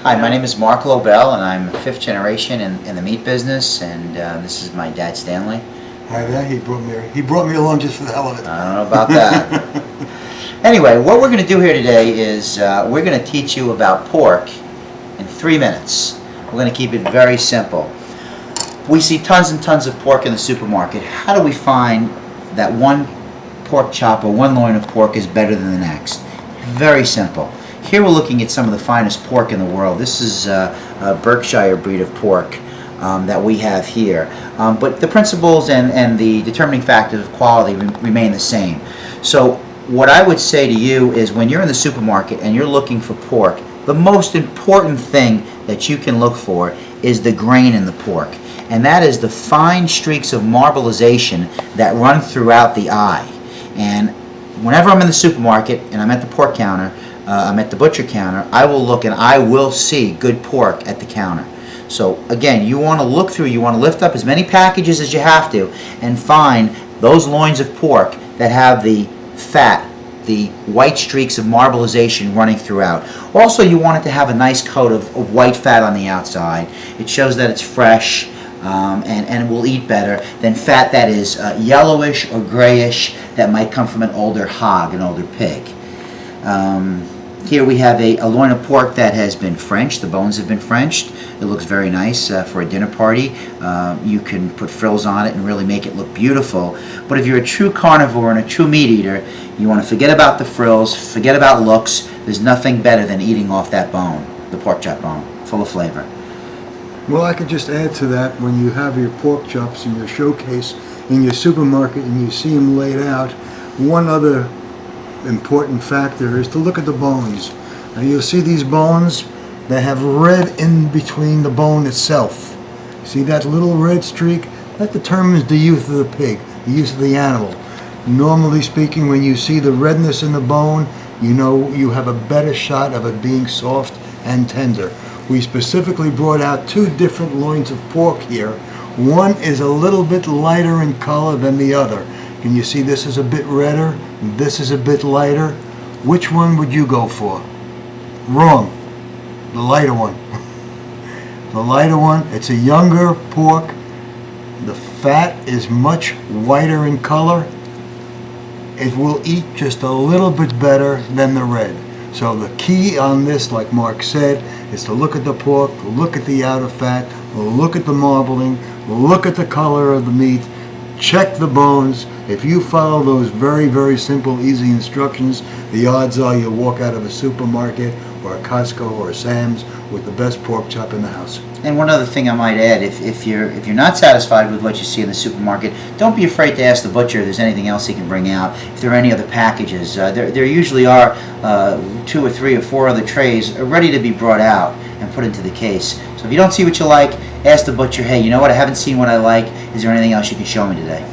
Hi, my name is Mark Lobel, and I'm fifth generation in the meat business, and this is my dad, Stanley. Hi there. He brought me along just for the hell of it. I don't know about that. Anyway, what we're going to do here today is we're going to teach you about pork in 3 minutes. We're going to keep it very simple. We see tons and tons of pork in the supermarket. How do we find that one pork chop or one loin of pork is better than the next? Very simple. Here we're looking at some of the finest pork in the world. This is a Berkshire breed of pork that we have here. But the principles and the determining factors of quality remain the same. So what I would say to you is when you're in the supermarket and you're looking for pork, the most important thing that you can look for is the grain in the pork. And that is the fine streaks of marbleization that run throughout the eye. And whenever I'm in the supermarket and I'm at the pork counter, I'm at the butcher counter, I will look and I will see good pork at the counter. So again, you want to look through, you want to lift up as many packages as you have to and find those loins of pork that have the fat, the white streaks of marbleization running throughout. Also, you want it to have a nice coat of white fat on the outside. It shows that it's fresh and will eat better than fat that is yellowish or grayish that might come from an older hog, an older pig. Here we have a loin of pork that has been Frenched. The bones have been Frenched. It looks very nice for a dinner party. You can put frills on it and really make it look beautiful. But if you're a true carnivore and a true meat eater, you want to forget about the frills, forget about looks. There's nothing better than eating off that bone, the pork chop bone, full of flavor. Well, I could just add to that, when you have your pork chops in your showcase in your supermarket and you see them laid out, one other important factor is to look at the bones. Now you'll see these bones that have red in between the bone itself. See that little red streak? That determines the youth of the pig, the youth of the animal. Normally speaking, when you see the redness in the bone, you know you have a better shot of it being soft and tender. We specifically brought out two different loins of pork here. One is a little bit lighter in color than the other. Can you see this is a bit redder? This is a bit lighter. Which one would you go for? Wrong. The lighter one. The lighter one. It's a younger pork. The fat is much whiter in color. It will eat just a little bit better than the red. So the key on this, like Mark said, is to look at the pork, look at the outer fat, look at the marbling, look at the color of the meat, check the bones. If you follow those very, very simple, easy instructions, the odds are you'll walk out of a supermarket or a Costco or a Sam's with the best pork chop in the house. And one other thing I might add, if you're not satisfied with what you see in the supermarket, don't be afraid to ask the butcher if there's anything else he can bring out, if there are any other packages. There usually are 2 or 3 or 4 other trays ready to be brought out and put into the case. So if you don't see what you like, ask the butcher, hey, you know what, I haven't seen what I like. Is there anything else you can show me today?